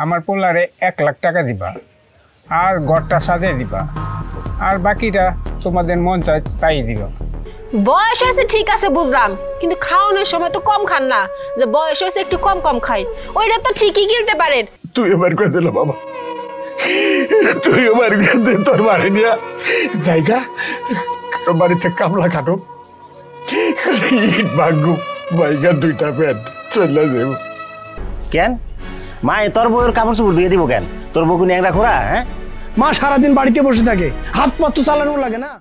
আমার পোলারে 1 লাখ টাকা দিবা, আর ঘরটা সাজিয়ে দিবা, আর বাকিটা তোমাদের মন চায় তাই দিবা। বয়স হয়েছে ঠিক আছে বুঝলাম, কিন্তু খাওয়ানোর সময় তো কম খান না, যে বয়স হয়েছে একটু কম কম খাই, ওইটা তো ঠিকই কিনতে পারেন। তুই আমার করে দিল বাবা, তুই আমার করে দে, তোর বাড়ি নিয়ে জায়গা বাড়িতে কামলা খাটো ইট ভাগ্য বাইগা 2টা প্যান্ট চলে যাব। কেন মা তোর বউয়ের কাপড় চোপড় দিয়ে দিব কেন? তোর বউ নিয়ে একটা খোরা? হ্যাঁ, মা সারাদিন বাড়িতে বসে থাকে, হাত পা তো চালানো লাগে না।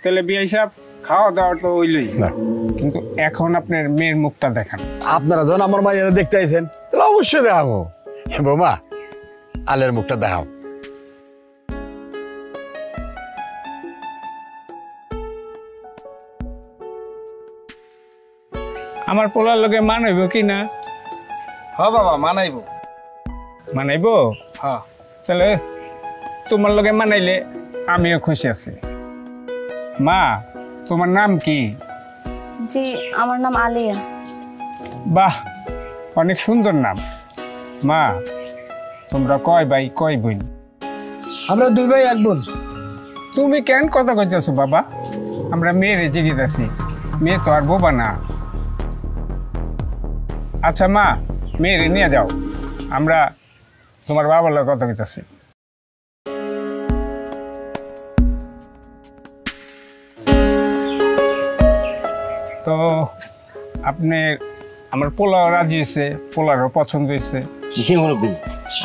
তাহলে বিআই সাহেব খাওয়া দাওয়া তো হইলই, কিন্তু এখন আপনার মেয়ের মুখটা দেখান। আপনারা যখন আমার মায়ের দেখতে আইছেন তাহলে অবশ্যই দেখাবো। বৌমা, আলের মুখটা দেখাও। আমার পোলার লগে মানাইব কি না? হ্যাঁ বাবা, মানাইব। মানাইব? হ্যাঁ। তাহলে তোমার লগে মানাইলে আমিও খুশি আছি। মা, তোমার নাম কি? জি, আমার নাম আলিয়া। বাহ, অনেক সুন্দর নাম। মা, তোমরা কয় ভাই কয় বোন? আমরা 2 ভাই 1 বোন। তুমি কেন কথা কইতেছো বাবা? আমরা মেয়েরে জিজ্ঞেস, মেয়ে তো আর বোবা না। আচ্ছা মা, মেয়েরে নিয়ে যাও, আমরা তোমার বাবার লগে কথা কইতেছি। তো আপনি, আমার পোলাও রাজি হয়েছে, পোলারও পছন্দ হয়েছে। কিসে মুরব্বী,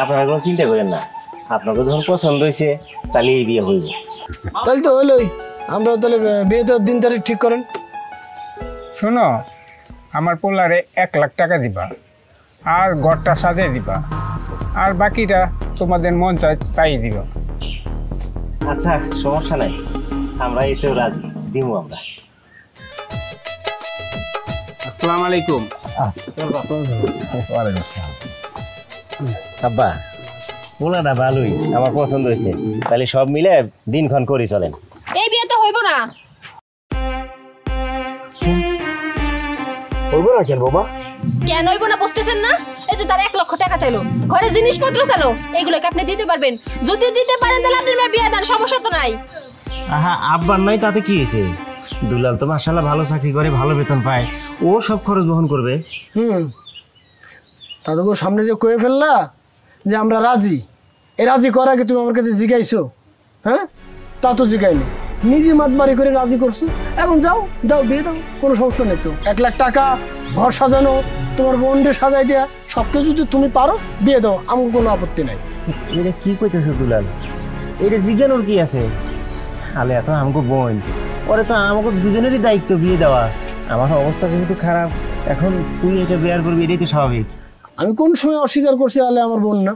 আপনারা কোনো চিন্তা করেন না, আপনাকে যখন পছন্দ হয়েছে তাহলে এই বিয়ে হইব। তাহলে তো হলোই, আমরা তাহলে বিয়ে দেওয়ার দিন তারিখ ঠিক করেন। শোনো, আমার পোলারে 1 লাখ টাকা দিবা, আর ঘরটা সাজিয়ে দিবা, আর বাকিটা তোমাদের মন চায় তাই দিবা। আচ্ছা, সমস্যা নাই, আমরা এতেও রাজি, দিব আমরা। আসসালামু আলাইকুম। আব্বা, পোলাটা ভালোই, আমার পছন্দ হয়েছে, তাহলে সব মিলে দিনক্ষণ করি চলেন। এই বিয়ে তো হইব না। বলবো না কেন বাবা? কেন হইব না বুঝতেছেন না? এই যে তার 1 লক্ষ টাকা চাইলো, ঘরে জিনিসপত্র চাইলো, এইগুলোকে আপনি দিতে পারবেন? যদি দিতে পারেন তাহলে আপনার মেয়ে বিয়ে দেন, সমস্যা তো নাই। আহা, আব্বার নাই তাতে কি হয়েছে? দুলাল তো মাশাআল্লাহ ভালো চাকরি করে, ভালো বেতন পায়, ও সব খরচ বহন করবে। তাদেরকে সামনে যে কয়ে ফেললা যে আমরা রাজি, এ রাজি করার আগে তুমি আমার কাছে জিজ্ঞাইছো? হ্যাঁ, তা তো জিজ্ঞাইনি, নিজে মাতবাড়ি করে রাজি করছো। এখন যাও, দাও, বিয়ে দাও, কোনো সমস্যা নেই তো। 1 লাখ টাকা, ঘর সাজানো, তোমার বোনকে সাজাই দেয়া, সবকিছু যদি তুমি পারো বিয়ে দাও, আমার কোনো আপত্তি নাই। এটা কি কইতেছো দুলাল? এটা জিজ্ঞানোর কি আছে? আলে এত আমাকে বোন, পরে তো আমাকে দুজনেরই দায়িত্ব বিয়ে দেওয়া। আমার অবস্থা যেহেতু খারাপ, এখন তুই এটা বিয়ার করবি, এটাই তো স্বাভাবিক। আমি কোন সময় অস্বীকার করছি আলে আমার বোন না?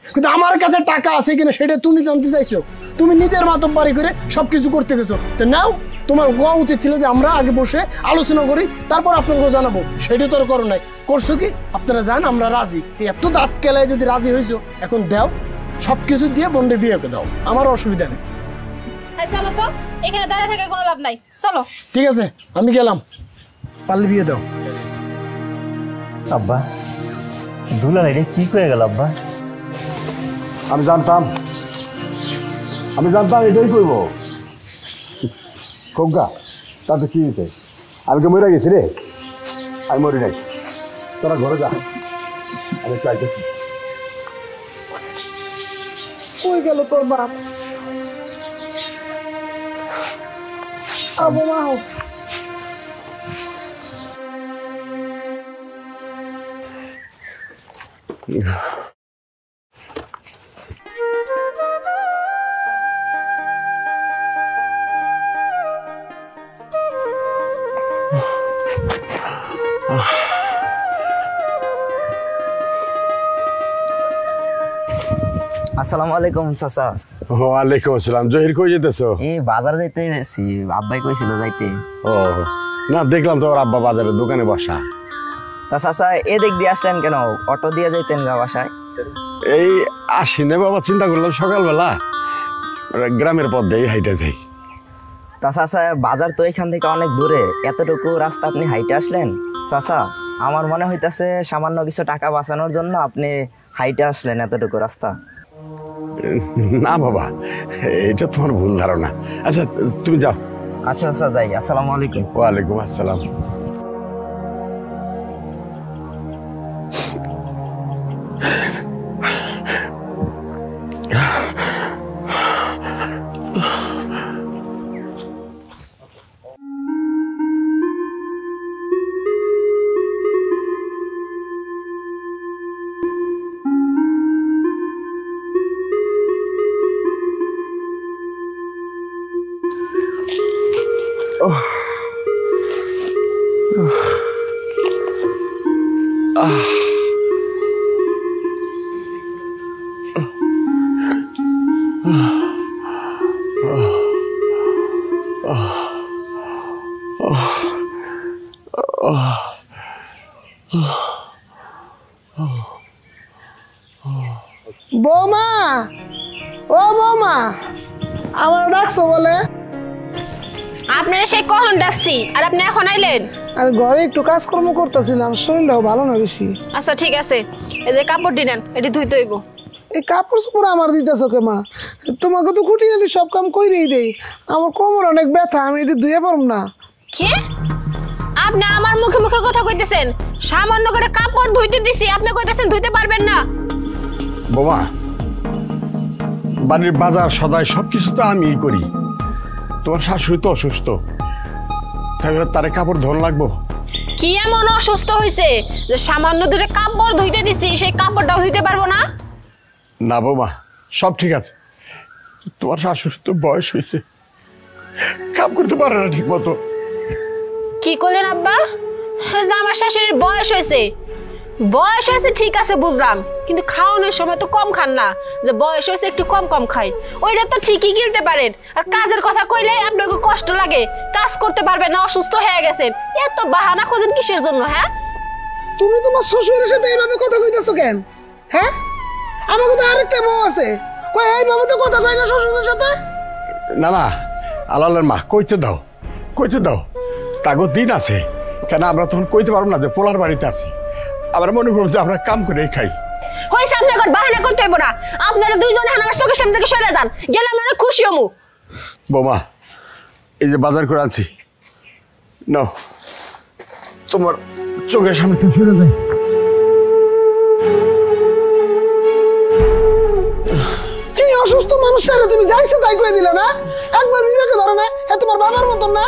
কিন্তু আমার কাছে টাকা আছে কিনা সেটা তুমি জানতে চাইছো। তুমি নিজের মাতব্বারি করে সবকিছু করতে গেছো, তো নাও, তোমার গোয়া উচিত ছিল যে আমরা আগে বসে আলোচনা করি, তারপর আপনাকে জানাবো। সেটা তো করো নাই, করছো কি? আপনারা জান আমরা রাজি, এত দাঁত কেলায় যদি রাজি হয়েছো, এখন দাও, সবকিছু দিয়ে বোনকে বিয়েকে দাও, আমার অসুবিধা নেই। চলো তো, এখানে দাঁড়িয়ে থাকা কোনো লাভ নাই, চলো। ঠিক আছে, আমি গেলাম, পারলে বিয়ে দাও। আব্বা, দুলাল এটা কি কয়ে গেল আব্বা? আমি জানতাম এটাই করবো। খোকা, তাতে কি হয়েছে? আমি তো মরে গেছি রে। আমি মরি নাই, তোরা ঘরে যা, আমি চাইতেছি। কই গেল তোর বাপ? আবু মা হোক। আসসালামু আলাইকুম চাচা। ওয়ালাইকুম আসসালাম। জহির কই যেতেছো? এই বাজার যাইতেছি, আব্বাই কইছিল যাইতে। ও না, দেখলাম তো ওর আব্বা বাজারের দোকানে বসা। তা চাচা এদিক দিয়ে আসলেন কেন? অটো দিয়ে যাইতেন গা বাসায়। এই আসি না বাবা, চিন্তা করলাম সকালবেলা গ্রামের পথ দিয়ে হাইটে যাই। তা চাচা বাজার তো এখান থেকে অনেক দূরে, এতটুকু রাস্তা আপনি হাইটে আসলেন? চাচা আমার মনে হইতাছে সামান্য কিছু টাকা বাঁচানোর জন্য আপনি হাইটে আসলেন এতটুকু রাস্তা। না বাবা, এটা তোমার ভুল ধারণা। আচ্ছা তুমি যাও। আচ্ছা আচ্ছা যাই, আসসালামু আলাইকুম। ওয়ালাইকুম আসসালাম। বৌমা, ও বৌমা, আমার ডাকছো বলে? আপনারা সেই কখন ডাকছি আর আপনি এখন আইলেন? আর ঘরে একটু কাজকর্ম করতেছিলাম, শরীরটাও ভালো না বেশি। আচ্ছা ঠিক আছে, এই যে কাপড় দিলেন এটি ধুইতে হইব। এই কাপড় চোপড় আমার দিতেছ কে মা? তোমাকে তো খুঁটিনাটি সব কাম কইরেই দেই। আমার কোমর অনেক ব্যথা, আমি এটি ধুয়ে পারব না। কি আপনি আমার মুখে মুখে কথা কইতেছেন? সামান্য করে কাপড় ধুইতে দিছি, আপনি কইতেছেন ধুইতে পারবেন না? বোমা, বাড়ির বাজার সদাই সবকিছু তো আমিই করি। তোমার শাশুড়ি তো অসুস্থ, তারে কাপড় ধোন লাগবো। কি এমন অসুস্থ হইছে যে সামান্য দূরে কাপড় ধুইতে দিছি, সেই কাপড়টাও ধুইতে পারবো না? না বোমা, সব ঠিক আছে। তোমার শাশুড়ি তো বয়স হয়েছে, কাম করতে পারে না ঠিক মতো। কি করলেন আব্বা? যে আমার শাশুড়ির বয়স হয়েছে? বয়স হয়েছে ঠিক আছে বুঝলাম, কিন্তু খাওয়ানোর সময় তো কম খান না। যে বয়স হয়েছে একটু কম কম খাই, ওইটা তো ঠিকই গিলতে পারেন। আর কাজের কথা কইলে আপনাকে কষ্ট লাগে, কাজ করতে পারবেন না, অসুস্থ হয়ে গেছেন। এত বাহানা খোঁজেন কিসের জন্য? হ্যাঁ, তুমি তোমার শ্বশুরের সাথে এইভাবে কথা কইতেছো কেন? হ্যাঁ, আমাকে তো আরেকটা বউ আছে, কই এইভাবে তো কথা কই না শ্বশুরের সাথে। না না, আলালের মা, কইতে দাও, কইতে দাও। তাগো দিন আছে, কেন আমরা তখন কইতে পারবো না যে পোলার বাড়িতে আছি। আমরা মনে করব যে আমরা কাম করে খাই। হইছে আপনি এখন বাহানা করতে হইব না। আপনারা দুইজনে আমার চোখের সামনে থেকে সরে যান, গেলে আমি অনেক খুশি হমু। বোমা, এই যে বাজার করে আনছি, নাও, তোমার চোখের সামনে থেকে সরে যায়। এই অসুস্থ মানুষটারে তুমি যাইছে তাই কই দিলে না? একবার বিবেকে ধরো না, এ তোমার বাবার মতন না?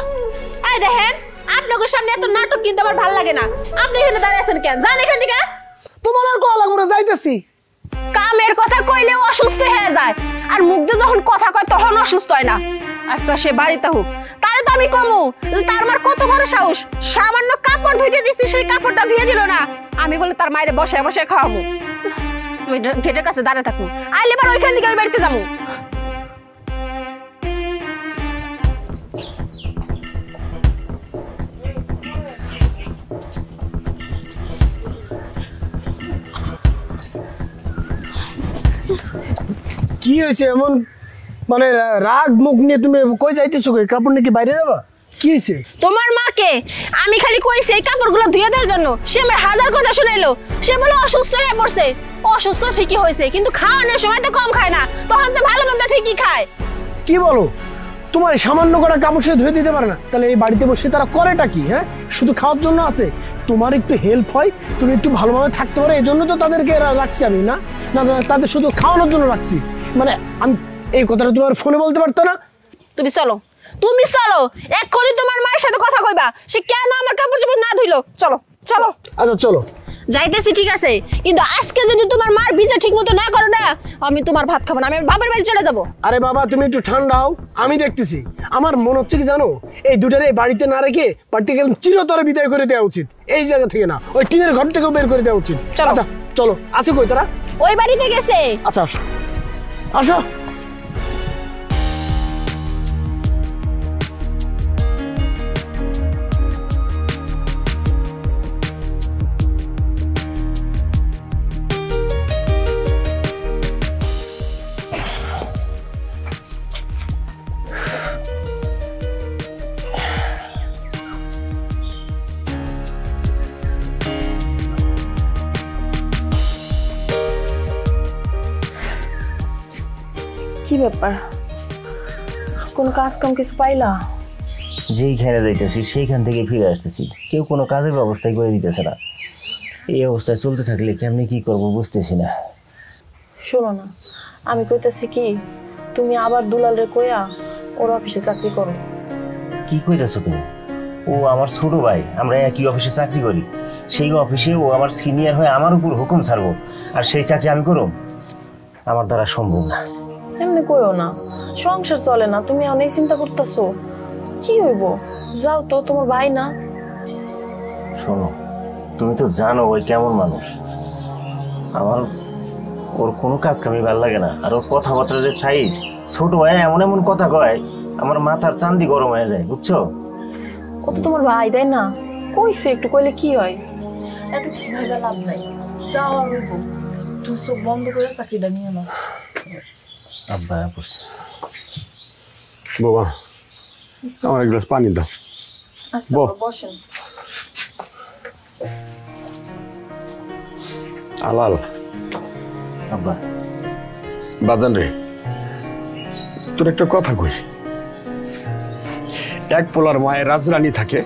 এই দেখেন, আপনাদের সামনে এত নাটক কিন্তু আমার ভালো লাগে না। আপনি এখানে দাঁড়িয়ে আছেন কেন? যান এখান থেকে। তোমার আর কল লাগবে না, যাইতেছি। কামের কথা কইলেও অসুস্থ হয়ে যায়, আর মুখ দিয়ে যখন কথা কয় তখন অসুস্থ হয় না। আজকে সে বাড়িতে হোক, তারে তো আমি কমু তার মার কত বড় সাহস। সামান্য কাপড় ধুইতে দিচ্ছি, সেই কাপড়টা ধুয়ে দিল না। আমি বলে তার মায়ের বসে বসে খাওয়াবো। তুমি গেটের কাছে দাঁড়িয়ে থাকবো, আইলে এবার ওইখান থেকে আমি বাড়িতে যাবো। কি হয়েছে এমন, মানে রাগ মুখ নিয়ে তুমি কই যাইতেছো? কাপড় নাকি বাইরে যাবা? কি হয়েছে? তোমার মাকে আমি খালি কইছি এই কাপড়গুলো ধুয়ে দেওয়ার জন্য, সে আমার হাজার কথা শুনাইলো। সে বলে অসুস্থ হয়ে পড়ছে। অসুস্থ ঠিকই হয়েছে, কিন্তু খাওয়ানোর সময় তো কম খায় না, তখন তো ভালো মন্দ ঠিকই খায়। কি বলো? তোমার সামান্য করা কাপড় সে ধুয়ে দিতে পারে না? তাহলে এই বাড়িতে বসে তারা করেটা কি? হ্যাঁ, শুধু খাওয়ার জন্য আছে? তোমার একটু হেল্প হয়, তুমি একটু ভালোভাবে থাকতে পারো, এই জন্য তো তাদেরকে রাখছি আমি। না না, তাদের শুধু খাওয়ানোর জন্য রাখছি। মানে আমি এই কথাটা তোমার ফোনে বলতে পারতো না? তুমি চলো, তুমি চলো, এক্ষুনি তোমার মায়ের সাথে কথা কইবা সে কেন আমার কাপড় চোপড় না ধুইলো। চলো চলো। আচ্ছা চলো, যাইতেছি ঠিক আছে, কিন্তু আজকে যদি তোমার মার বিচার ঠিক মতো না করো না, আমি তোমার ভাত খাবো না, আমি বাবার বাড়ি চলে যাবো। আরে বাবা তুমি একটু ঠান্ডা হও, আমি দেখতেছি। আমার মনে হচ্ছে কি জানো, এই দুটারে এই বাড়িতে না রেখে বাড়ি থেকে চিরতরে বিদায় করে দেওয়া উচিত। এই জায়গা থেকে না, ওই টিনের ঘর থেকেও বের করে দেওয়া উচিত। চলো। আচ্ছা চলো, আছে কই তারা? ওই বাড়িতে গেছে। আচ্ছা আসো আসো। ব্যাপার? কোন কাজ কাম কিছু পাইলা? যেইখানে যাইতেছি সেইখান থেকে ফিরে আসতেছি, কেউ কোনো কাজের ব্যবস্থাই করে দিতেছে না। এই অবস্থায় চলতে থাকলে কেমনি কি করবো বুঝতেছি না। শোনো না, আমি কইতাছি কি, তুমি আবার দুলালের কইয়া ওর অফিসে চাকরি করো। কি কইতেছো তুমি? ও আমার ছোট ভাই, আমরা একই অফিসে চাকরি করি। সেই অফিসে ও আমার সিনিয়র হয়ে আমার উপর হুকুম ছাড়বো, আর সেই চাকরি আমি করব? আমার দ্বারা সম্ভব না। এমনি কইও না, সংসার চলে না, তুমি অনেক চিন্তা করতেছো। কি হইব? যাও তো, তোমার ভাই না। শোনো, তুমি তো জানো ওই কেমন মানুষ। আমার ওর কোনো কাজ কামি ভালো লাগে না, আর ওর কথাবার্তা যে সাইজ, ছোট ভাই এমন এমন কথা কয় আমার মাথার চান্দি গরম হয়ে যায়, বুঝছো? ও তো তোমার ভাই, তাই না? কইছে একটু কইলে কি হয়? এত কিছু ভাইবা লাভ নাই, যাও আর হইব। তুই চোখ বন্ধ করে চাকরিটা নিয়ে নাও। আব্বা বলছে। বাবা, আমার এক গ্লাস পানি দাও। আচ্ছা বসেন। আলাল আব্বা। বাজান রে, তোর একটা কথা কই। এক পোলার মায়ের রাজরানী থাকে,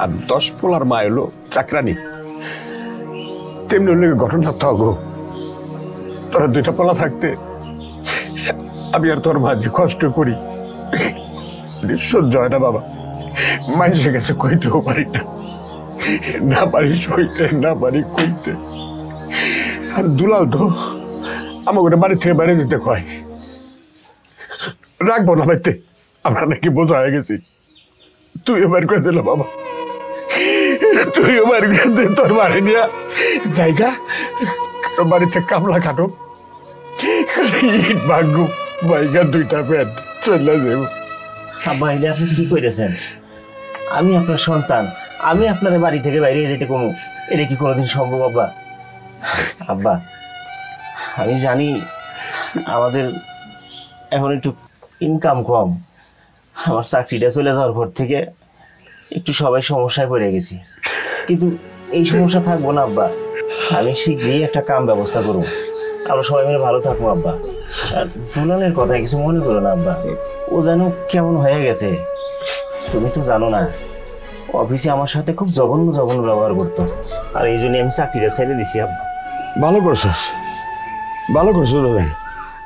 আর 10 পোলার মা হলো চাকরানি। তেমনি হলে ঘটনা তো গো, তোরা 2টা পোলা থাকতে আমি আর তোর মা যে কষ্ট করি সহ্য হয় না বাবা। মানুষের কাছে কইতেও পারি না, না পারি সইতে, না পারি কইতে। আর দুলাল তো আমাকে বাড়ি থেকে বাইরে যেতে কয়, রাখবো না বাড়িতে, আমরা নাকি বোঝা হয়ে গেছি। তুই এবার করে দিল বাবা, তুই এবার করে দে, তোর বাড়ি নিয়ে জায়গা বাড়িতে কামলা খাটো, ইট ভাগ্য বাইগা 2টা প্যান্ট চলে যাবো। আব্বা, এটা আপনি কি কইতেছেন? আমি আপনার সন্তান, আমি আপনার বাড়ি থেকে বাইরে যেতে কমু, এটা কি কোনোদিন সম্ভব আব্বা? আব্বা, আমি জানি আমাদের এখন একটু ইনকাম কম, আমার চাকরিটা চলে যাওয়ার পর থেকে একটু সবাই সমস্যায় পড়ে গেছি, কিন্তু এই সমস্যা থাকবো না আব্বা। আমি শীঘ্রই একটা কাম ব্যবস্থা করবো, আমরা সবাই মিলে ভালো থাকবো আব্বা। আর দুলালের কথা কিছু মনে করো না আব্বা, ও যেন কেমন হয়ে গেছে। তুমি তো জানো না, অফিসে আমার সাথে খুব জঘন্য জঘন্য ব্যবহার করতো, আর এই জন্য আমি চাকরিটা ছেড়ে দিছি আব্বা। ভালো করছস, ভালো করছস দাদা।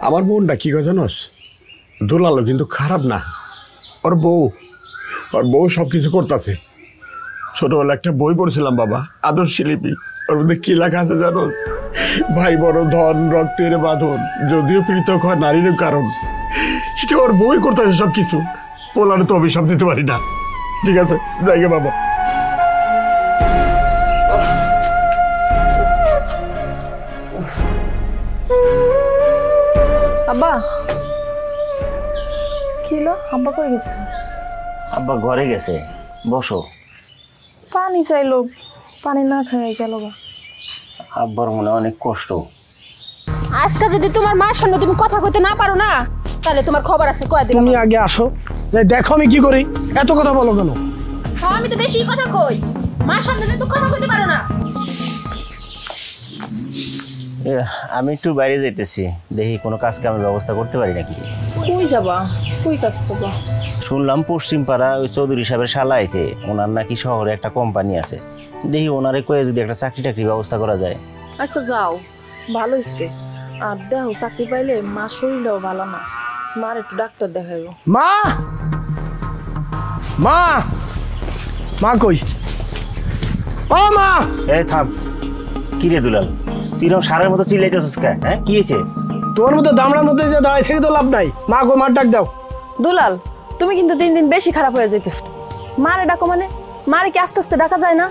আমার বোনটা কি কথা জানোস, দুলালো কিন্তু খারাপ না। ওর বউ সব কিছু করতেছে। ছোটবেলা একটা বই পড়ছিলাম বাবা, আদর্শ লিপি, ওর মধ্যে কি লেখা আছে জানোস? ভাই বড় ধন, রক্তের বাঁধন, যদিও পৃথক হয় নারীর কারণ। এটা ওর বই করতেছে সব কিছু। পোলারে তো অভিশাপ দিতে পারি না। ঠিক আছে, যাই বাবা। আব্বা কি হলো? আব্বা কই গেছে? আব্বা ঘরে গেছে, বসো। পানি চাইলো, পানি না খাই গেল। আব্বার মনে অনেক কষ্ট। আজকে যদি তোমার মার সামনে তুমি কথা কইতে না পারো না, তাহলে তোমার খবর আছে কয় দিন। তুমি আগে আসো, দেখো আমি কি করি। এত কথা বলো কেন? আমি তো বেশি কথা কই, মার সামনে যদি কথা কইতে পারো না। আমি একটু বাইরে যাইতেছি, দেখি কোনো কাজ কামের ব্যবস্থা করতে পারি নাকি। কই যাবা? কই কাজ করবা? শুনলাম পশ্চিম পাড়া ওই চৌধুরী সাহেবের শালা আছে, ওনার নাকি শহরে একটা কোম্পানি আছে, দেখি ওনারে কয়ে যদি একটা চাকরি টাকরি ব্যবস্থা করা যায়। আচ্ছা যাও, ভালো হচ্ছে। আর দেখো চাকরি পাইলে মা শরীরটাও ভালো না, মার একটু ডাক্তার দেখাইব। মা মা মা কই? ও মা! এই থাম, কি রে দুলাল, তুই এরকম সারের মতো চিল্লাইতেছিস কে? হ্যাঁ, কি হয়েছে? তোমার মতো দামড়ার মধ্যে যে দাঁড়ায় থেকে তো লাভ নাই। মা কই, মার ডাক দাও। দুলাল, তুমি কিন্তু দিন দিন বেশি খারাপ হয়ে যেতেছো। মারে ডাকো মানে? মারে কি আস্তে আস্তে ডাকা যায় না?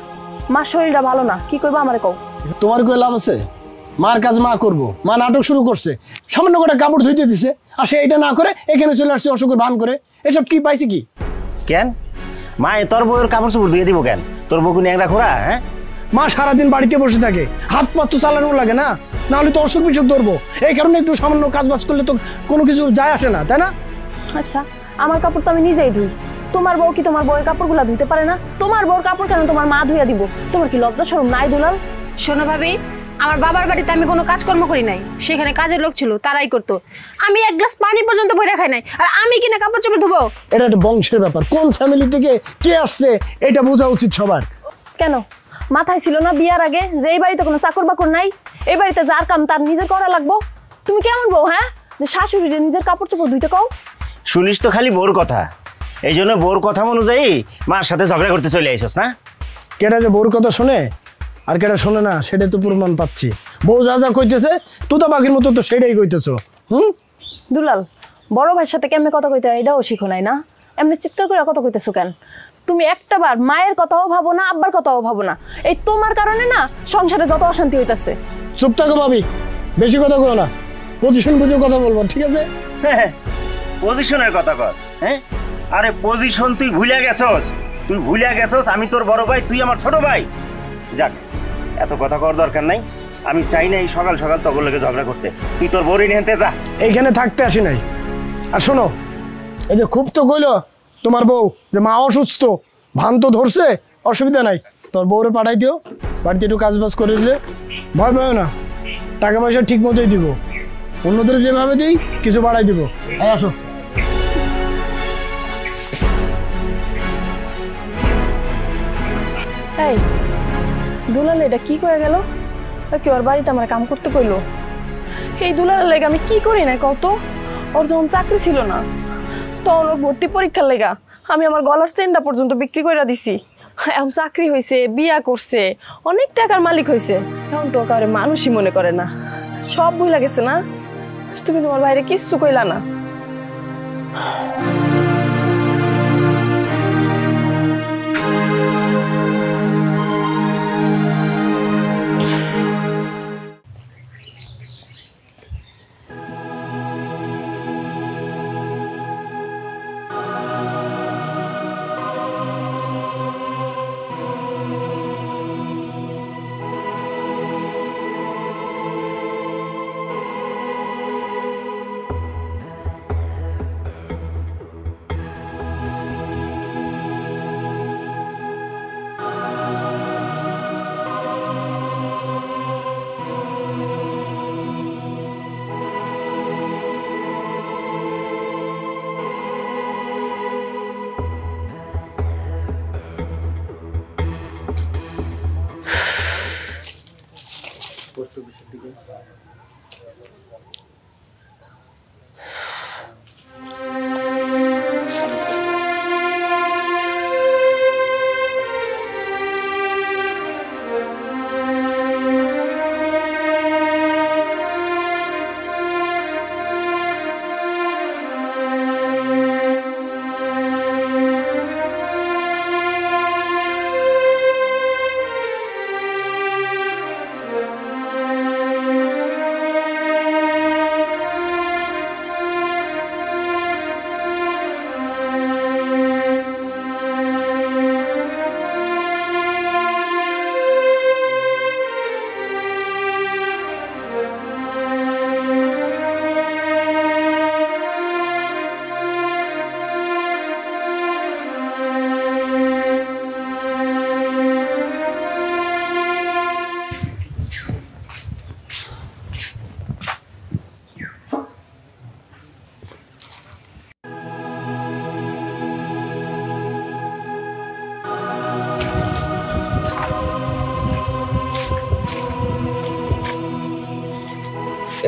মার শরীরটা ভালো না, কি করবো আমারে কও। তোমার কই লাভ আছে? মার কাজ মা করবো। মা নাটক শুরু করছে, সামান্য করে কাপড় ধুইতে দিছে, আর সে এটা না করে এখানে চলে আসছে অসুখের ভান করে। এসব কি পাইছে কি? কেন মা তোর বউয়ের কাপড় চোপড় ধুয়ে দিব কেন? তোর বউ কোন একটা খোরা? হ্যাঁ, মা সারাদিন বাড়িতে বসে থাকে, হাত পা তো চালানো লাগে না, না হলে তো অসুখ বিসুখ ধরবো। এই কারণে একটু সামান্য কাজ বাজ করলে তো কোনো কিছু যায় আসে না, তাই না? আচ্ছা, আমার কাপড় তো আমি নিজেই ধুই, তোমার বউ কি তোমার বউয়ের কাপড়গুলা ধুইতে পারে না? তোমার বউর কাপড় কেন তোমার মা ধুইয়া দিব? তোমার কি লজ্জা শরম নাই দুলাল? শোনো ভাবি, আমার বাবার বাড়িতে আমি কোনো কাজকর্ম করি নাই, সেখানে কাজের লোক ছিল, তারাই করতো। আমি এক গ্লাস পানি পর্যন্ত বই রাখাই নাই, আর আমি কিনা কাপড় চোপড় ধুবো? এটা একটা বংশের ব্যাপার, কোন ফ্যামিলি থেকে কে আসছে এটা বোঝা উচিত সবার। কেন মাথায় ছিল না বিয়ার আগে যে এই বাড়িতে কোনো চাকর বাকর নাই, এই বাড়িতে যার কাম তার নিজে করা লাগবো? তুমি কেমন বউ হ্যাঁ, যে শাশুড়িরে নিজের কাপড় চোপড় ধুইতে কও? শুনিস তো খালি বোর কথা, এই জন্য বোর কথা অনুযায়ী মার সাথে ঝগড়া করতে চলে আইসস না? কেটা যে বউর কথা শোনে আর কেটা শোনে না সেটা তো প্রমাণ পাচ্ছি। বউ যা যা কইতেছে তুই তো বাকির মতো তো সেটাই কইতেছো। দুলাল, বড় ভাইয়ের সাথে কেমনে কথা কইতে হয় এটাও শিখো নাই না? এমনি চিৎকার করে কথা কইতেছো কেন? তুমি একটাবার মায়ের কথাও ভাবো না, আব্বার কথাও ভাবো না। এই তোমার কারণে না সংসারে যত অশান্তি হইতাছে। চুপ থাকো ভাবি, বেশি কথা কও না, পজিশন বুঝে কথা বলবো, ঠিক আছে? পজিশনের কথা কস? হ্যাঁ, আরে পজিশন তুই ভুলে গেছস, তুই ভুলে গেছস আমি তোর বড় ভাই, তুই আমার ছোট ভাই। যাক, এত কথা কর দরকার নাই, আমি চাই না এই সকাল সকাল তগর লেগে ঝগড়া করতে। তুই তোর বড়ি নিতে যা, এইখানে থাকতে আসি নাই। আর শোনো, এই যে খুব তো কইলো তোমার বউ যে মা অসুস্থ, ভান তো ধরছে, অসুবিধা নাই, তোর বউরে পাঠাই দিও, বাড়িতে একটু কাজ বাজ করে দিলে। ভয় পাও না, টাকা পয়সা ঠিক মতোই দিব, অন্যদের যেভাবে দিই কিছু বাড়াই দিব। এই আসো। এই দুলাল, এটা কি করে গেল? কি ওর বাড়িতে আমার কাম করতে কইলো? এই দুলালের লেগে আমি কি করি না কত? ওর যখন চাকরি ছিল না তখন ওর ভর্তি পরীক্ষার লেগা আমি আমার গলার চেনটা পর্যন্ত বিক্রি করে দিছি। এখন চাকরি হয়েছে, বিয়া করছে, অনেক টাকার মালিক হয়েছে, এখন তো কাউরে মানুষই মনে করে না, সব ভুলে গেছে না? তুমি তোমার বাইরে কিচ্ছু কইলা না।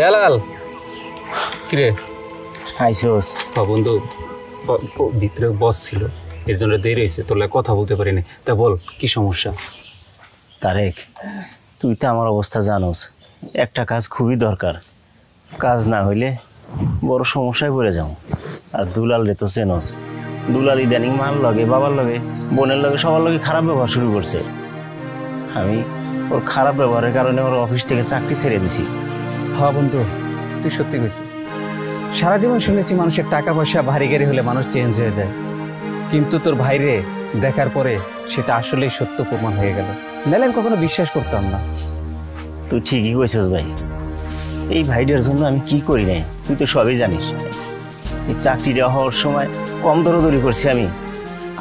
এলাল কিরে আইসোস? বন্ধু, ভিতরে বস ছিল, এর জন্য দেরি হয়েছে, তোর লাগে কথা বলতে পারিনি। তা বল কি সমস্যা? তারেক, তুই তো আমার অবস্থা জানোস, একটা কাজ খুবই দরকার, কাজ না হইলে বড় সমস্যায় পড়ে যাও। আর দুলাল রে তো চেনস, দুলাল ইদানিং মার লগে, বাবার লগে, বোনের লগে, সবার লগে খারাপ ব্যবহার শুরু করছে। আমি ওর খারাপ ব্যবহারের কারণে ওর অফিস থেকে চাকরি ছেড়ে দিছি। হ্যাঁ বন্ধু, তুই সত্যি কইছিস। সারা জীবন শুনেছি মানুষের টাকা পয়সা ভারী গাড়ি হলে মানুষ চেঞ্জ হয়ে যায়, কিন্তু তোর ভাইরে দেখার পরে সেটা আসলেই সত্য প্রমাণ হয়ে গেল। নাহলে আমি কখনো বিশ্বাস করতাম না। তুই ঠিকই কইছিস ভাই, এই ভাইটার জন্য আমি কি করি নাই তুই তো সবই জানিস। এই চাকরিটা হওয়ার সময় কম দরদরি করছি আমি,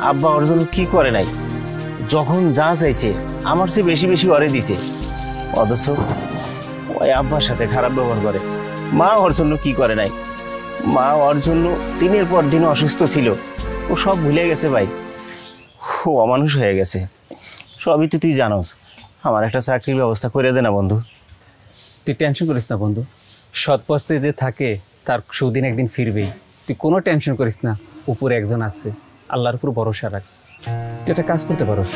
আব্বা ওর জন্য কি করে নাই, যখন যা চাইছে আমার চেয়ে বেশি বেশি ওরে দিছে। অথচ ওই আব্বার সাথে খারাপ ব্যবহার করে। মা ওর জন্য কি করে নাই, মা ওর জন্য দিনের পর দিন অসুস্থ ছিল, ও সব ভুলে গেছে ভাই, ও অমানুষ হয়ে গেছে। সবই তো তুই জানোস। আমার একটা চাকরির ব্যবস্থা করে দে না বন্ধু। তুই টেনশন করিস না বন্ধু, সৎ পথে যে থাকে তার সুদিন একদিন ফিরবেই। তুই কোনো টেনশন করিস না, উপরে একজন আছে, আল্লাহর উপর ভরসা রাখ। তুই একটা কাজ করতে পারোস,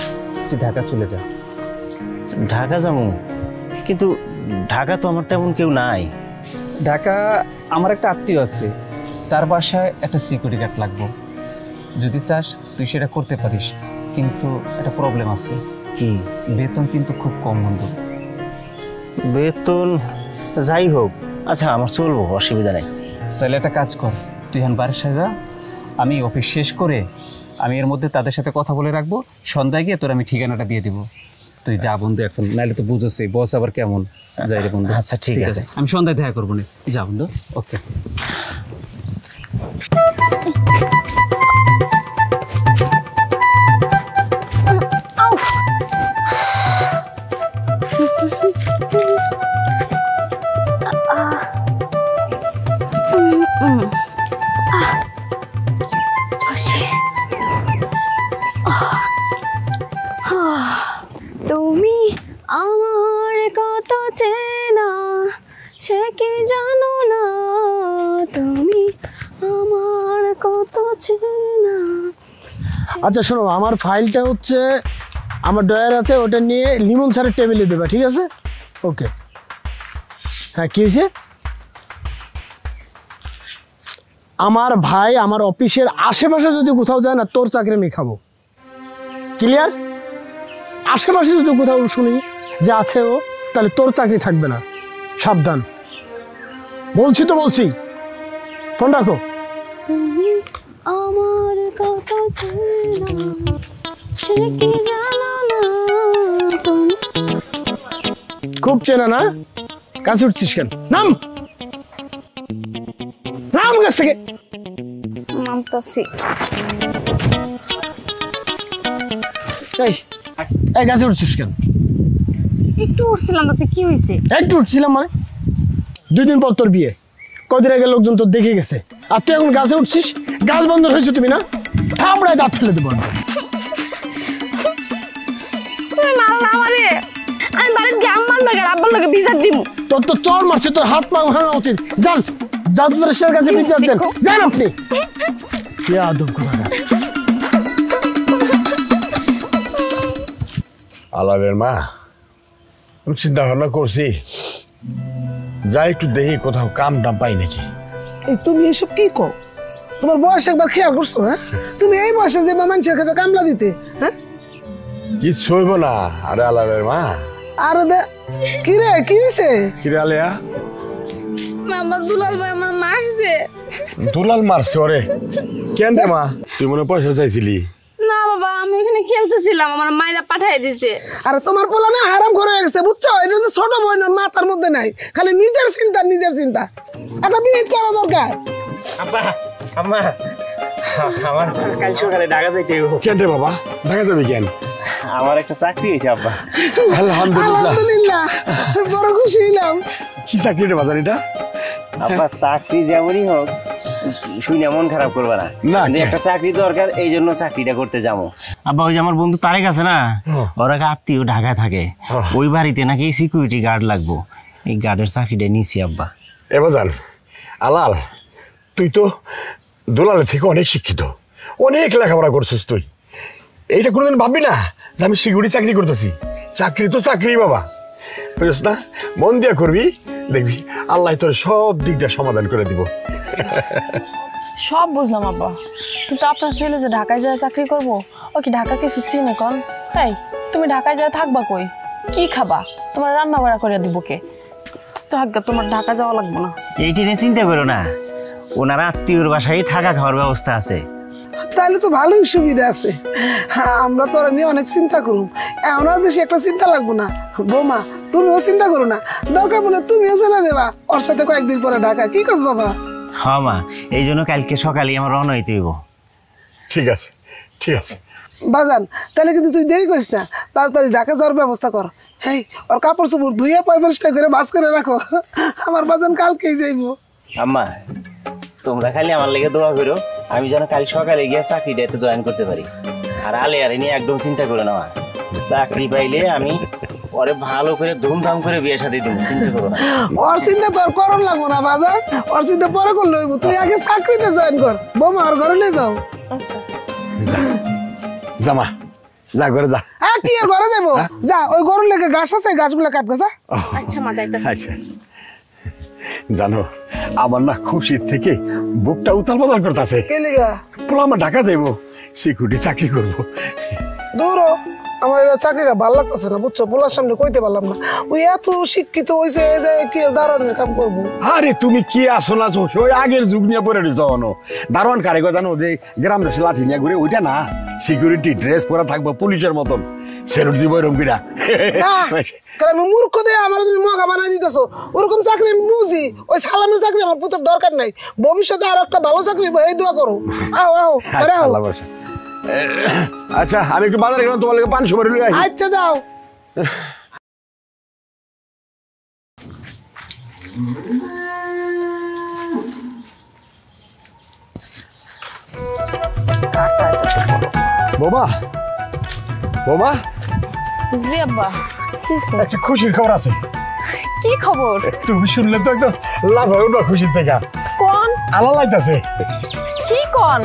তুই ঢাকা চলে যা। ঢাকা যাবো, কিন্তু ঢাকা তো আমার তেমন কেউ নাই। ঢাকা আমার একটা আত্মীয় আছে, তার বাসায় একটা সিকিউরিটি গার্ড লাগবে। যদি চাস তুই সেটা করতে পারিস, কিন্তু একটা প্রবলেম আছে। কি? বেতন কিন্তু খুব কম বন্ধু। বেতন যাই হোক, আচ্ছা আমার চলবো, অসুবিধা নেই। তাহলে একটা কাজ কর, তুই এখন বাড়ির সাথে যা, আমি অফিস শেষ করে আমি এর মধ্যে তাদের সাথে কথা বলে রাখবো, সন্ধ্যায় গিয়ে তোর আমি ঠিকানাটা দিয়ে দিব। তুই যা বন্ধু এখন, নাহলে তো বুঝোস বস আবার কেমন যাই রে বন্ধু। আচ্ছা ঠিক আছে, আমি সন্ধ্যায় দেখা করবো না, যা বন্ধু। ওকে। তুমি আমার কত চেনা সে কি জানো না, তুমি আমার কত চেনা। আচ্ছা শোনো, আমার ফাইলটা হচ্ছে আমার ড্রয়ার আছে, ওটা নিয়ে লিমন স্যারের টেবিলে দেবা, ঠিক আছে? ওকে। হ্যাঁ কি হয়েছে? আমার ভাই আমার অফিসের আশেপাশে যদি কোথাও যায় না, তোর চাকরি আমি খাবো। ক্লিয়ার? আশেপাশে যদি কোথাও শুনি যে আছে ও, তাহলে তোর চাকরি থাকবে না, সাবধান। বলছি তো বলছি, ফোন রাখো। তুমি আমার কত চেনা সে কি জানো না, তুমি খুব চেনা না? কাছে উঠছিস কেন? নাম নাম কাছ থেকে। নামতাছি। এই গাছে উঠছিস কেন? একটু উঠছিলাম, তাতে কি হয়েছে? একটু উঠছিলাম মানে? 2 দিন পর তোর বিয়ে, কদিন আগে লোকজন তোর দেখে গেছে, আর তুই এখন গাছে উঠছিস? গাছ বন্ধ হয়েছে তুমি না? থামড়ায় দাঁত ফেলে দেবো। তুমি মারলা আমারে, আমি বাড়িতে গিয়ে আম্মার লগে আব্বার লগে বিচার দিব। তোর তো চর মারছে, তোর হাত পা ভাঙা উচিত। যান জাদুরের কাছে বিচার দেন, যান আপনি। কে আদব করা? আলালের মা, আমি চিন্তা ভাবনা করছি, যাই একটু দেখি কোথাও কাম টাম পাই নাকি। এই তুমি এসব কি কও? তোমার বয়স একবার খেয়াল করছো? হ্যাঁ, তুমি এই বয়সে যে মানুষের খেতে কামলা দিতে, হ্যাঁ কিচ্ছু হইব না। আরে আলালের মা। আরে কি রে, কি হয়েছে? কিরে আলিয়া? মামা দুলাল ভাই আমার মারছে। দুলাল মারছে ওরে? কেন রে মা? তুই মনে পয়সা চাইছিলি? না বাবা, আমি এখানে খেলতেছিলাম, আমার মায়েরা পাঠাই দিছে। আরে তোমার পোলা না হারাম করে গেছে, বুঝছো? এটা তো ছোট বোন, মাথার মধ্যে নাই, খালি নিজের চিন্তা নিজের চিন্তা। একটা বিয়ে করা দরকার। আব্বা, আম্মা, আমার কাল সকালে ঢাকা যাইতে হবে। কেন রে বাবা, ঢাকা যাবি কেন? আমার একটা চাকরি হয়েছে আব্বা। আলহামদুলিল্লাহ। আলহামদুলিল্লাহ, বড় খুশি হইলাম। কি চাকরি রে বাজার এটা? আব্বা চাকরি যেমনই হোক, শুনে মন খারাপ করবে না। না, একটা চাকরি দরকার, এই জন্য চাকরিটা করতে যাবো। আব্বা ওই যে আমার বন্ধু তারেক আছে না, ওর এক আত্মীয় ঢাকায় থাকে, ওই বাড়িতে নাকি সিকিউরিটি গার্ড লাগবো, এই গার্ডের চাকরিটা নিছি আব্বা। এ বাজান, আলাল তুই তো দুলালের থেকে অনেক শিক্ষিত, অনেক লেখাপড়া করছিস, তুই এইটা কোনোদিন ভাববি না যে আমি সিকিউরিটি চাকরি করতেছি? চাকরি তো চাকরি বাবা, বুঝছ না? মন দিয়া করবি, দেখবি আল্লাহ তোর সব দিকটা সমাধান করে দিব। সব বুঝলাম আব্বা, কিন্তু আপনার ছেলে যে ঢাকায় যায় চাকরি করবো, ও কি ঢাকা কিছু চিনে কন? এই তুমি ঢাকায় যায় থাকবা কই? কি খাবা? তোমার রান্না বাড়া করে দিব কে? থাকবা, তোমার ঢাকা যাওয়া লাগবে না। এইটি নিয়ে চিন্তা করো না, ওনার আত্মীয়র বাসায় থাকা খাওয়ার ব্যবস্থা আছে। তাহলে তো ভালোই সুবিধা আছে। হ্যাঁ, আমরা তো নিয়ে অনেক চিন্তা করুম, এমন আর বেশি একটা চিন্তা লাগবো না। বৌমা তুমিও চিন্তা করো না, দরকার বলে তুমিও চলে যাবা ওর সাথে কয়েকদিন পরে ঢাকা। কি কস বাবা? হ্যাঁ মা, এই জন্য কালকে সকালে আমার রওনা হইতে হইব। ঠিক আছে, ঠিক আছে বাজান, তাহলে কিন্তু তুই দেরি করিস না, তাড়াতাড়ি ঢাকা যাওয়ার ব্যবস্থা কর। এই ওর কাপড় চোপড় ধুইয়া পয় পরিষ্কার করে ভাঁজ করে রাখো, আমার বাজান কালকেই যাইবো। আম্মা তোমরা খালি আমার লেগে দোয়া করো, আমি যেন কাল সকালে গিয়ে চাকরিটাতে জয়েন করতে পারি। আর আলে আরে নিয়ে একদম চিন্তা করো না, চাকরি পাইলে আমি ওরে ভালো করে ধুমধাম করে বিয়ে শাদী দিব, চিন্তা করো না। ওর চিন্তা তোর করণ লাগবো না বাজার, ওর চিন্তা পরে করলে হইব। তুই আগে চাকরিতে জয়েন কর, বৌমা আর ঘরে নিয়ে যাও। জামা যা করে যা। হ্যাঁ কি আর ঘরে যাবো, যা ওই গরুর লেগে ঘাস আছে গাছগুলা কাটবে যা। আচ্ছা মা যাইতাছি। আচ্ছা জানো আমার না খুশির থেকে বুকটা উতাল পাতাল করতেছে। কে লিগা? পোলা আমার ঢাকা যাইবো, সিকিউরিটি চাকরি করবো। দূর আমার এটা চাকরিটা ভালো লাগতেছে না, বুঝছো? পোলার সামনে কইতে পারলাম না, ওই এত শিক্ষিত হয়েছে যে কি দারোয়ানের কাম করবো। আরে তুমি কি আসো না ওই আগের যুগ নিয়ে পড়ে যাওয়ানো। দারোয়ান কারিগর জানো যে গ্রাম দেশে লাঠি নিয়ে ঘুরে, ওইটা না, সিকিউরিটি ড্রেস পরা থাকবো পুলিশের মতন, সেলুট দিব এরকম বিরা। কারণ আমি মূর্খ দিয়ে আমার তুমি মগা বানাই দিতেছো, ওরকম চাকরি আমি বুঝি। ওই সালামের চাকরি আমার পুত্রের দরকার নাই, ভবিষ্যতে আর একটা ভালো চাকরি এই দোয়া করো। আও আও আরে আও। আচ্ছা আমি একটু বাজারে গেলাম, তোমার লাগে পানি সুপারি লই আসি। আচ্ছা যাও। বোমা বোমা জি আব্বা। কি হইছে? একটা খুশির খবর আছে। কি খবর? তুমি শুনলে তো একদম লাভ হবে না খুশির থেকে। কোন? আলা লাইতাছে। কি কোন?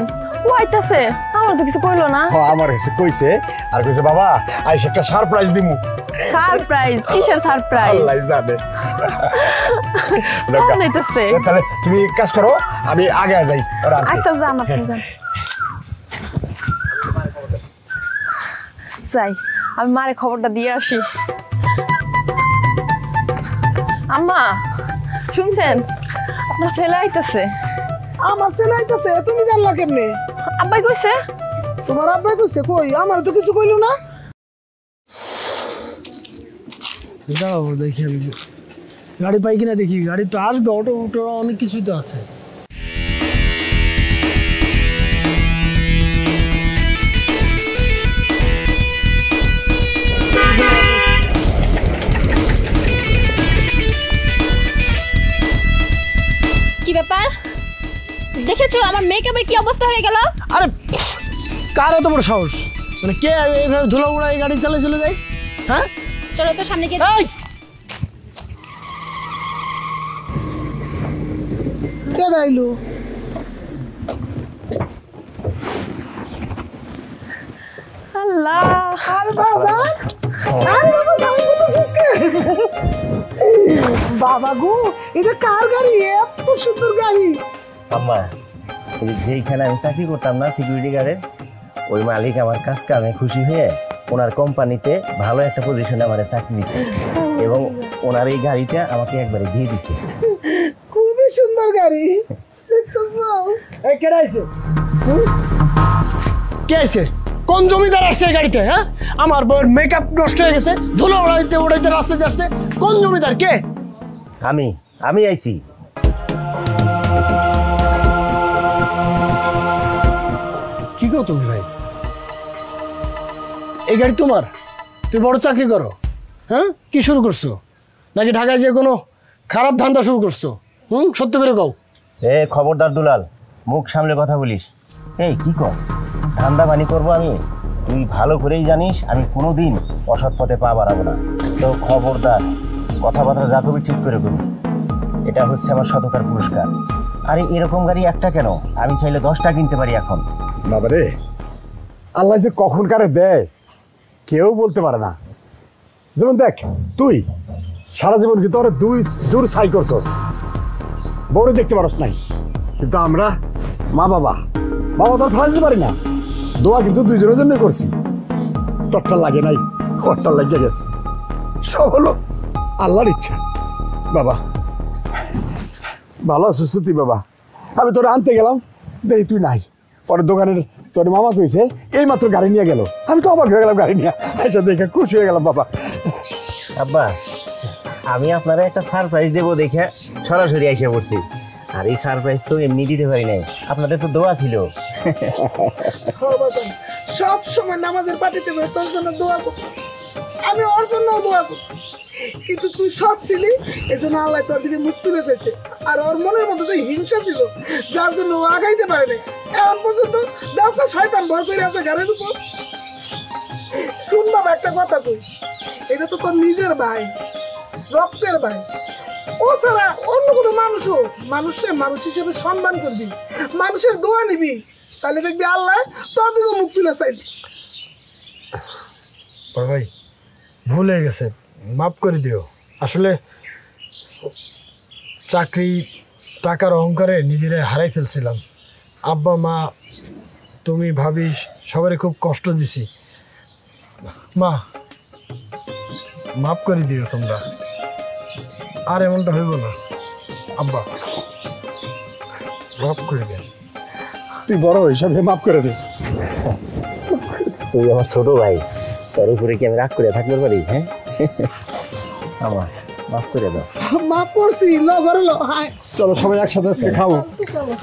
ও আইতাছে? আমার তো কিছু কইলো না। হ্যাঁ আমার কাছে কইছে, আর কইছে বাবা আইসে একটা সারপ্রাইজ দিমু। সারপ্রাইজ? কিসের সারপ্রাইজ? আল্লাহ জানে। কোন আইতাছে? তাহলে তুমি কাজ করো, আমি আগে যাই। আচ্ছা যান আপনি যান। যাই আমি মারে খবরটা দিয়ে আসি। আম্মা শুনছেন, আপনার ছেলে আইতাছে। আমার ছেলে আইতাছে? তুমি জানলা কেমনে? আব্বাই কইছে। তোমার আব্বাই কইছে? কই আমার তো কিছু কইলো না। যাও দেখি আমি গাড়ি পাই কিনা দেখি। গাড়ি তো আসবে, অটো অটো অনেক কিছুই তো আছে। কি ব্যাপার দেখেছো আমার মেকআপের কি অবস্থা হয়ে গেল? আরে কার এত বড় সাহস, মানে কে এইভাবে ধুলো উড়াই গাড়ি চালিয়ে চলে যায়? হ্যাঁ চলো তো সামনে গিয়ে। কে আইলো? আল্লাহ। আরে বাবা, আরে বাবা সামনে বলছিস কে? বাবা গো, এটা কার গাড়ি? এত সুন্দর গাড়ি। আম্মা যেইখানে আমি চাকরি করতাম না সিকিউরিটি গার্ডের, ওই মালিক আমার কাজ কামে খুশি হয়ে ওনার কোম্পানিতে ভালো একটা পজিশনে আমার চাকরি দিচ্ছে, এবং ওনার এই গাড়িটা আমাকে একবারে দিয়ে দিচ্ছে। খুবই সুন্দর গাড়ি। এই কে আইছে? কে আইছে? কোন জমিদার আসছে এই গাড়িতে? হ্যাঁ আমার বউয়ের মেকআপ নষ্ট হয়ে গেছে, ধুলো উড়াইতে উড়াইতে রাস্তায় আসছে। কোন জমিদার? কে? আমি আইছি। কি কো তুমি ভাই? এই গাড়ি তোমার? তুই বড় চাকরি করো? হ্যাঁ কি শুরু করছো? নাকি ঢাকায় যে কোনো খারাপ ধান্দা শুরু করছো? সত্য করে কও। এ খবরদার দুলাল, মুখ সামলে কথা বলিস। এই কি কর, ধান্দা বানি করবো আমি? তুই ভালো করেই জানিস আমি কোনোদিন অসৎ পথে পা বাড়াবো না। তো খবরদার, কথাবার্তা যা করবি ঠিক করে করবি। এটা হচ্ছে আমার সততার পুরস্কার। আরে এরকম গাড়ি একটা কেন, আমি চাইলে 10টা কিনতে পারি এখন। বাবারে, আল্লাহ যে কখন কারে দেয় কেউ বলতে পারে না। যেমন দেখ তুই সারা জীবন কি তোর দূর ছাই করছস, বউরে দেখতে পারস নাই, কিন্তু আমরা মা বাবা তোর ফেলা দিতে পারি না। দোয়া কিন্তু দুইজনের জন্য করছি। তোরটা লাগে নাই, ওরটা লাগিয়ে গেছে, সব হলো আল্লাহর ইচ্ছা। বাবা ভালো আছিস তুই? বাবা আমি তোরে আনতে গেলাম, দেখি তুই নাই। পরে দোকানের তোর মামা কইছে এই মাত্র গাড়ি নিয়ে গেল। আমি তো অবাক হয়ে গেলাম, গাড়ি নিয়ে এসে দেখে খুশি হয়ে গেলাম। বাবা আব্বা, আমি আপনারা একটা সারপ্রাইজ দেবো দেখে সরাসরি এসে পড়ছি। আর এই সারপ্রাইজ তো এমনি দিতে পারি নাই, আপনাদের তো দোয়া ছিল। সব সময় নামাজের পাঠিতে তোর জন্য দোয়া আমি ওর জন্য দোয়া করছি, কিন্তু তুই সৎ ছিলি, এই জন্য আল্লাহ তোর দিকে মুখ তুলে চাইছে। আর ওর মনের মধ্যে তো হিংসা ছিল, যার জন্য ও আগাইতে পারে নাই। এখন পর্যন্ত রাস্তা শয়তান ভর করে আছে ঘরের উপর। শুন বাবা, একটা কথা তুই, এটা তো তোর নিজের ভাই, রক্তের ভাই। ও ছাড়া অন্য কোনো মানুষও মানুষ হিসেবে সম্মান করবি, মানুষের দোয়া নিবি, তাহলে দেখবি আল্লাহ তোর দিকে মুখ তুলে চাইবি। ভাই ভুল হয়ে গেছে, মাফ করে দিও। আসলে চাকরি টাকার অহংকারে নিজেরা হারাই ফেলছিলাম। আব্বা মা তুমি ভাবি সবারই খুব কষ্ট দিছি। মা মাফ করে দিও তোমরা, আর এমনটা হইব না। আব্বা মাফ করে দিও। তুই বড় হিসাবে মাফ করে দিস। তুই আমার ছোট ভাই, তোর উপরে কি আমি রাগ করে থাকতে পারি? হ্যাঁ, আমার মাফ করে দাও। মাফ করছি, ল ঘরে ল। হায় চলো সবাই একসাথে আজকে খাবো। চলো।